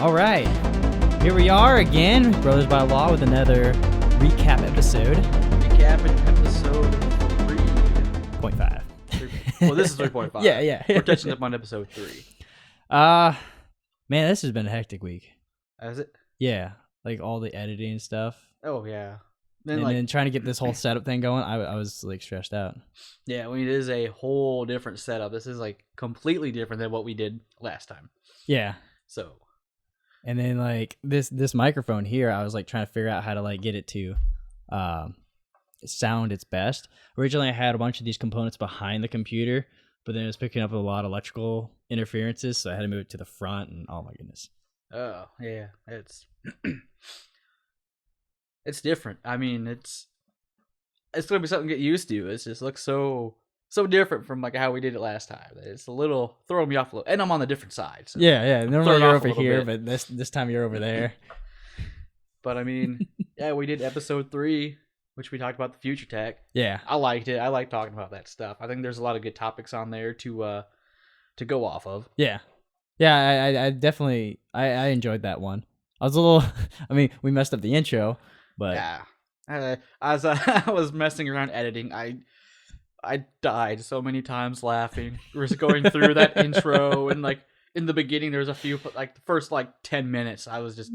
All right, here we are again, Brothers by Law, with another recap episode. Recapping episode 3.5. Well, this is 3.5. Yeah. We're touching up on episode 3. Man, this has been a hectic week. Is it? Yeah, like all the editing and stuff. Oh, yeah. Then trying to get this whole setup thing going, I was like stressed out. Yeah, I mean, it is a whole different setup. This is like completely different than what we did last time. Yeah. So. And then like this microphone here, I was like trying to figure out how to like get it to sound its best. Originally, I had a bunch of these components behind the computer, but then it was picking up a lot of electrical interferences, so I had to move it to the front, and oh my goodness. Oh, yeah. It's it's different. I mean, it's going to be something to get used to. It just looks so different from like how we did it last time. It's a little throwing me off a little, and I'm on the different side. So Yeah. Normally you're over here, bit. but this time you're over there. But I mean, yeah, we did episode 3, which we talked about the future tech. Yeah. I liked it. I like talking about that stuff. I think there's a lot of good topics on there to go off of. Yeah. I definitely I enjoyed that one. I was a little. I mean, we messed up the intro, but yeah. As I was messing around editing, I died so many times laughing. We were going through that intro, and like in the beginning, there's a few like the first like 10 minutes. I was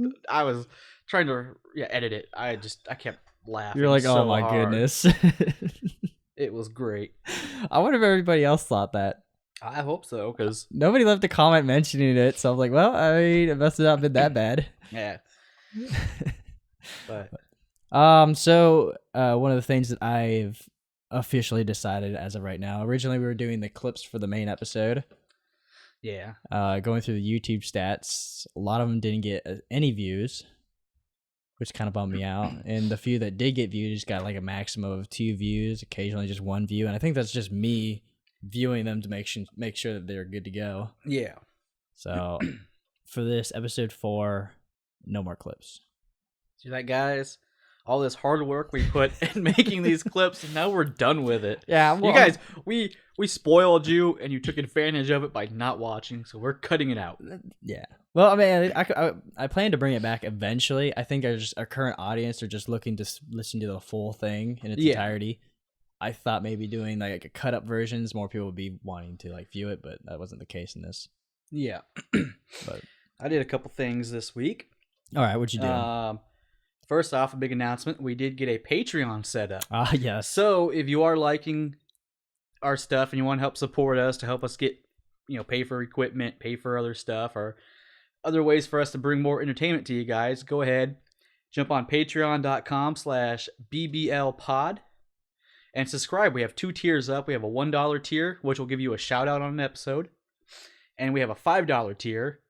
trying to edit it. I kept laughing. You're like, so oh my hard. goodness. It was great. I wonder if everybody else thought that. I hope so, because Nobody left a comment mentioning it, so I'm like, well, I mean, it must have not been that bad. yeah. But So one of the things that I've officially decided as of right now, originally we were doing the clips for the main episode. yeah. Going through the YouTube stats, a lot of them didn't get any views, which kind of bummed me out. And the few that did get views got like a maximum of 2 views, occasionally just 1 view. And I think that's just me viewing them to make sure that they're good to go. Yeah. So for this episode 4, no more clips. See that, guys? All this hard work we put in making these clips, and now we're done with it. Yeah, well, you guys, we spoiled you, and you took advantage of it by not watching, so we're cutting it out. Yeah. Well, I mean, I plan to bring it back eventually. I think our current audience are just looking to listen to the full thing in its entirety. I thought maybe doing like a cut up versions, more people would be wanting to like view it, but that wasn't the case in this. Yeah. But I did a couple things this week. all right, what'd you do? First off, a big announcement. We did get a Patreon set up. Yes. So if you are liking our stuff and you want to help support us to help us get, pay for equipment, pay for other stuff, or other ways for us to bring more entertainment to you guys, go ahead, jump on patreon.com/bblpod and subscribe. We have 2 tiers up. We have a $1 tier, which will give you a shout out on an episode. And we have a $5 tier,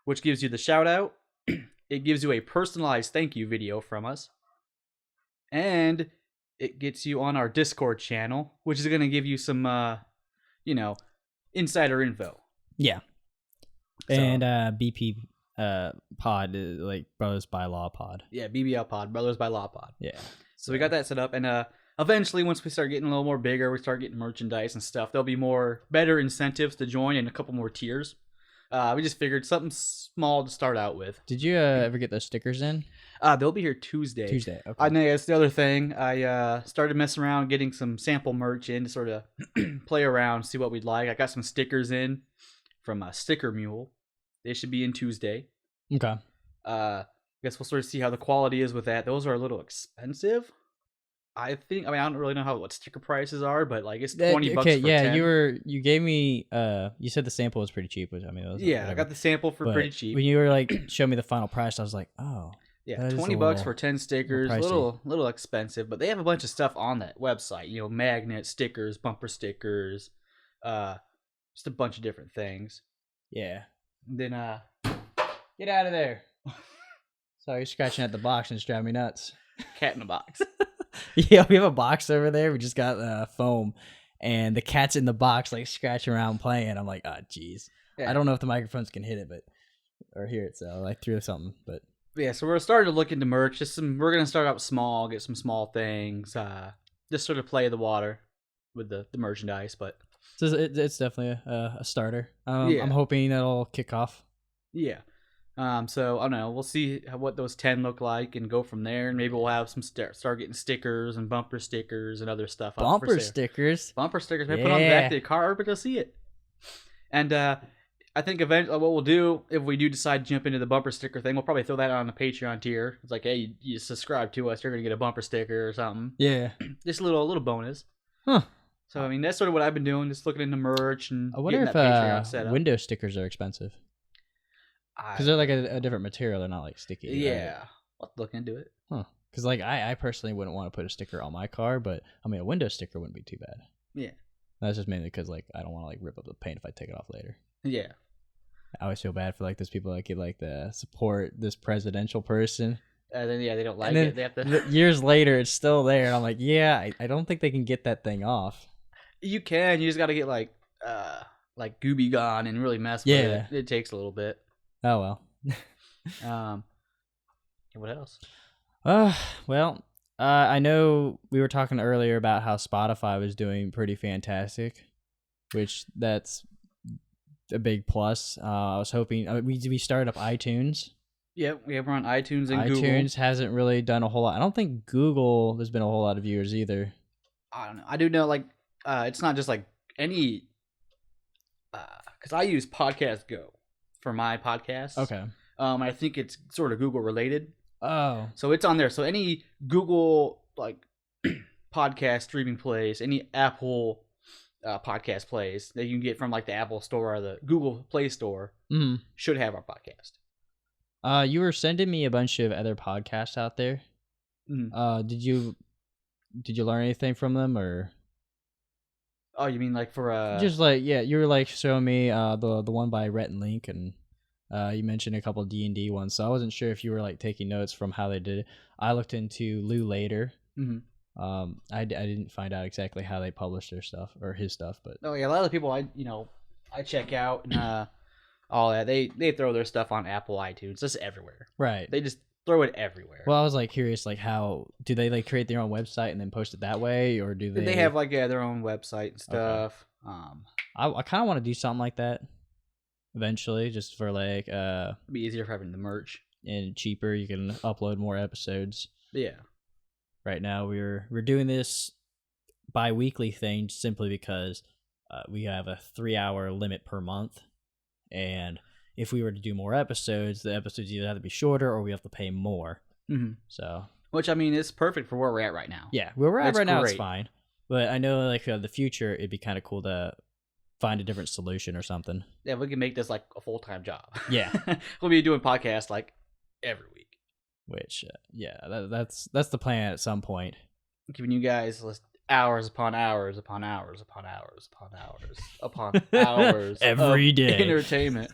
which gives you the shout out. It gives you a personalized thank you video from us. And it gets you on our Discord channel, which is going to give you some, insider info. Yeah. So, And BP pod, like Brothers by Law pod. yeah, BBL Pod, Brothers by Law Pod. Yeah. So we got that set up. And eventually, once we start getting a little more bigger, we start getting merchandise and stuff, there'll be better incentives to join and a couple more tiers. We just figured something small to start out with. Did you ever get those stickers in? They'll be here Tuesday. Okay. I know that's the other thing. I started messing around, getting some sample merch in to sort of play around, see what we'd like. I got some stickers in from Sticker Mule. They should be in Tuesday. Okay. I guess we'll sort of see how the quality is with that. Those are a little expensive. I don't really know what sticker prices are, but like it's $20 for 10. You gave me you said the sample was pretty cheap, which I mean it was I got the sample for pretty cheap. When you were like show me the final price, I was like, oh. Yeah, $20 for 10 stickers, a little expensive, but they have a bunch of stuff on that website, magnets, stickers, bumper stickers, just a bunch of different things. Yeah. And then get out of there. Sorry, you're scratching at the box and it's driving me nuts. Cat in a box. Yeah, we have a box over there. We just got foam, and the cat's in the box, like scratching around playing. I'm like, oh, jeez. Yeah. I don't know if the microphones can hit it, or hear it. So I threw something, but yeah. So we're starting to look into merch. We're gonna start out small, get some small things, just sort of play the water with the merchandise. But so it's definitely a starter. I'm hoping that'll kick off. Yeah. So I don't know. We'll see what those 10 look like and go from there. And maybe we'll have some start getting stickers and bumper stickers and other stuff. Up for Bumper sale. stickers. Bumper stickers. Maybe put on the back of the car. Everybody will see it. And I think eventually what we'll do, if we do decide to jump into the bumper sticker thing, we'll probably throw that on a Patreon tier. It's like, hey, you subscribe to us, you're gonna get a bumper sticker or something. Yeah. Just a little bonus. Huh. So I mean, that's sort of what I've been doing, just looking into merch and I wonder getting if that Patreon set up. window stickers are expensive. Because they're like a different material. They're not like sticky. Yeah. Right? I'll look into it. Huh. Because like I personally wouldn't want to put a sticker on my car, but I mean a window sticker wouldn't be too bad. Yeah. That's just mainly because like I don't want to like rip up the paint if I take it off later. Yeah. I always feel bad for like those people that get like the support this presidential person. And then they don't like And then it. They have to. years later, it's still there, and I'm like, yeah, I don't think they can get that thing off. You can. You just got to get like Gooby Gone and really mess with it. It takes a little bit. Oh well. What else? Well, I know we were talking earlier about how Spotify was doing pretty fantastic, which that's a big plus. I was hoping we started up iTunes. Yep, we're on iTunes and iTunes Google. hasn't really done a whole lot. I don't think Google there's been a whole lot of viewers either. I don't know. I do know it's not just like any because I use Podcast Go for my podcast. Okay. I think it's sort of Google related. Oh. So it's on there. So any Google like podcast streaming plays, any Apple podcast plays that you can get from like the Apple Store or the Google Play Store should have our podcast. You were sending me a bunch of other podcasts out there. Did you learn anything from them or? Oh, you mean like for just like you were like showing me the one by Rhett and Link, and you mentioned a couple D&D ones, so I wasn't sure if you were like taking notes from how they did it. I looked into Lou later. I didn't find out exactly how they published their stuff or his stuff, but a lot of the people I check out and all that they throw their stuff on Apple iTunes, just everywhere. Right. They just throw it everywhere. Well, I was like curious, like how do they like create their own website and then post it that way, or do they have like their own website and stuff? Okay. I kind of want to do something like that eventually, just for like it'd be easier for having the merch and cheaper. You can upload more episodes. Yeah. Right now we're doing this bi-weekly thing simply because we have a 3-hour limit per month, and if we were to do more episodes, the episodes either have to be shorter or we have to pay more. So, which I mean is perfect for where we're at right now. Yeah, where we're at right now, it's great. fine. But I know like the future, it'd be kind of cool to find a different solution or something. Yeah, we can make this like a full-time job. Yeah. We'll be doing podcasts like every week. Which, that's the plan at some point. Giving you guys hours upon hours upon hours upon hours upon hours upon hours every day entertainment.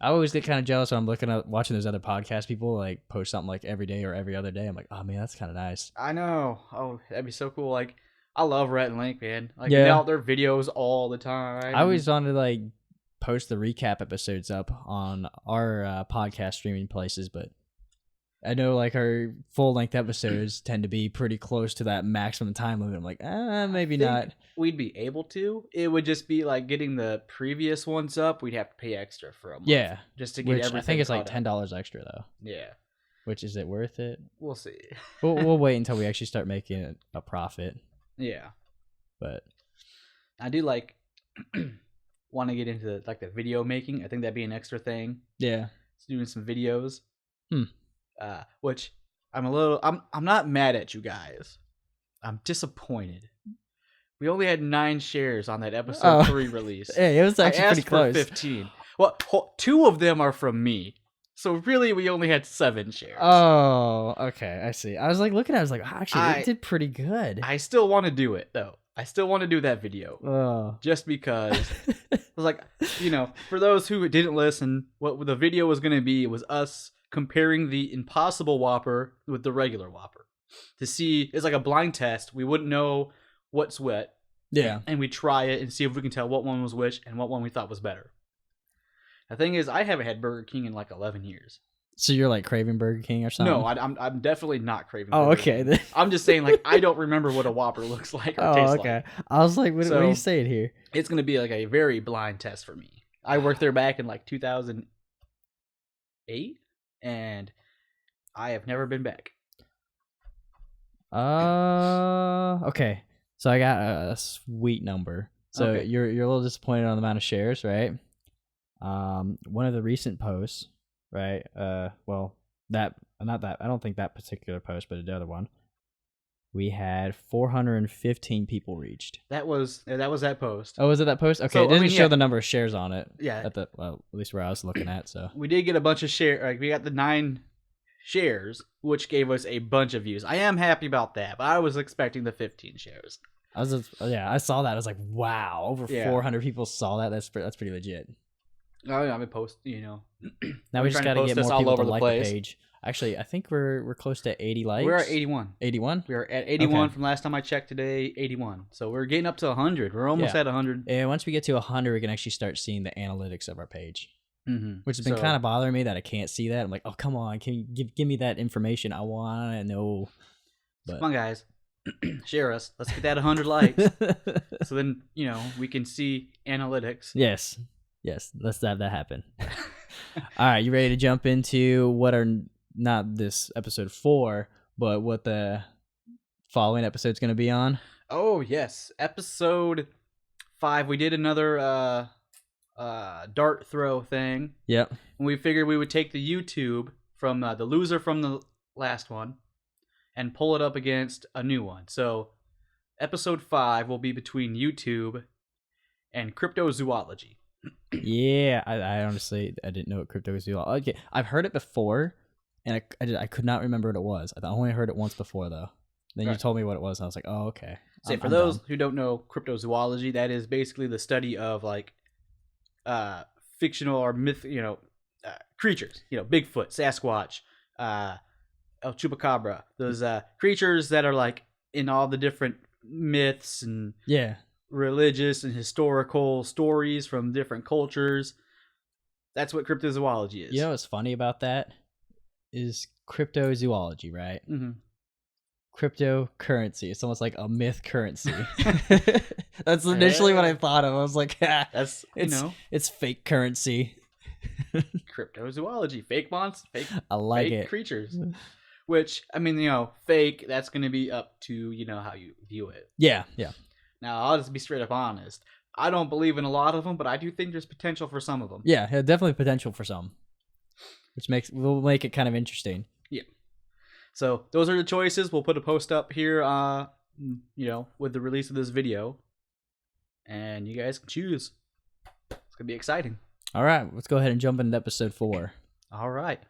I always get kind of jealous when I'm watching those other podcast people like post something like every day or every other day. I'm like, oh man, that's kind of nice. I know. Oh, that'd be so cool. Like, I love Rhett and Link, man. Like, they out their videos all the time. I always wanted to like post the recap episodes up on our podcast streaming places, but I know like our full length episodes tend to be pretty close to that maximum time limit. I'm like, maybe not. We'd be able to. It would just be like getting the previous ones up. We'd have to pay extra for a month. Yeah, just to get everything. I think it's like $10 extra though. Yeah. Which, is it worth it? We'll see. We'll wait until we actually start making a profit. Yeah. But I do like want to get into like the video making. I think that'd be an extra thing. Yeah. Doing some videos. Which I'm not mad at you guys. I'm disappointed. We only had 9 shares on that episode 3 release. Hey, it was actually pretty close. For 15. Well, 2 of them are from me. So really, we only had 7 shares. Oh, okay. I see. I was like looking at it, I was like, actually, it did pretty good. I still want to do it, though. I still want to do that video. Oh. Just because. I was like, for those who didn't listen, what the video was going to be was us comparing the Impossible Whopper with the regular Whopper. To see, it's like a blind test. We wouldn't know what's what. Yeah. And we try it and see if we can tell what one was which and what one we thought was better. The thing is, I haven't had Burger King in like 11 years. So you're like craving Burger King or something? No, I'm definitely not craving Burger King. Then. I'm just saying, like, I don't remember what a Whopper looks like or tastes like. I was like, what are you saying here? It's going to be like a very blind test for me. I worked there back in like 2008, 8, and I have never been back. Okay. So I got a sweet number. So Okay. you're a little disappointed on the amount of shares, right? One of the recent posts, right? Well, that not that I don't think that particular post, but the other one. We had 415 people reached. That was that post. Oh, was it that post? Okay, So, it doesn't show yeah. the number of shares on it. Yeah. At least where I was looking at. So We did get a bunch of share. Like, we got the 9 shares, which gave us a bunch of views. I am happy about that, but I was expecting the 15 shares. I saw that. I was like, wow, over Yeah. 400 people saw that. That's pretty legit. Oh, yeah, I mean, post. Now I'm we just trying to got to post get this more all people over to the like place. the page. Actually, I think we're close to 80 likes. We're at 81. 81. We are at 81 Okay. from last time I checked today. 81. So we're getting up to 100. We're almost Yeah. at 100. And once we get to 100, we can actually start seeing the analytics of our page, Mm-hmm. which has been kind of bothering me that I can't see that. I'm like, oh, come on, can you give me that information? I want to know. Come on, guys. Share us. Let's get that 100 likes. So then, we can see analytics. Yes, let's have that happen. All right, you ready to jump into what are not this episode 4, but what the following episode's going to be on? Oh, yes. Episode 5. We did another dart throw thing. Yep. And we figured we would take the YouTube from the loser from the last one and pull it up against a new one. So episode 5 will be between YouTube and cryptozoology. Yeah, I honestly I didn't know what cryptozoology. Okay, I've heard it before, and I could not remember what it was. I only heard it once before though. Then you Right. told me what it was, and I was like, oh, okay. So I'm for those done. who don't know cryptozoology, that is basically the study of like fictional or myth, creatures. Bigfoot, Sasquatch, El Chupacabra. Those creatures that are like in all the different myths and Yeah, religious and historical stories from different cultures. That's what cryptozoology is. you know what's funny about that is cryptozoology, right? Mm-hmm. Cryptocurrency. It's almost like a myth currency. That's initially what I thought of. I was like, That's it's fake currency. cryptozoology, fake monsters, I like fake it. creatures. Which, I mean, fake, that's going to be up to, how you view it. Yeah. Now, I'll just be straight up honest. I don't believe in a lot of them, but I do think there's potential for some of them. Yeah, definitely potential for some. Which will make it kind of interesting. Yeah. So, those are the choices. We'll put a post up here, with the release of this video. And you guys can choose. It's going to be exciting. All right, let's go ahead and jump into episode 4. All right.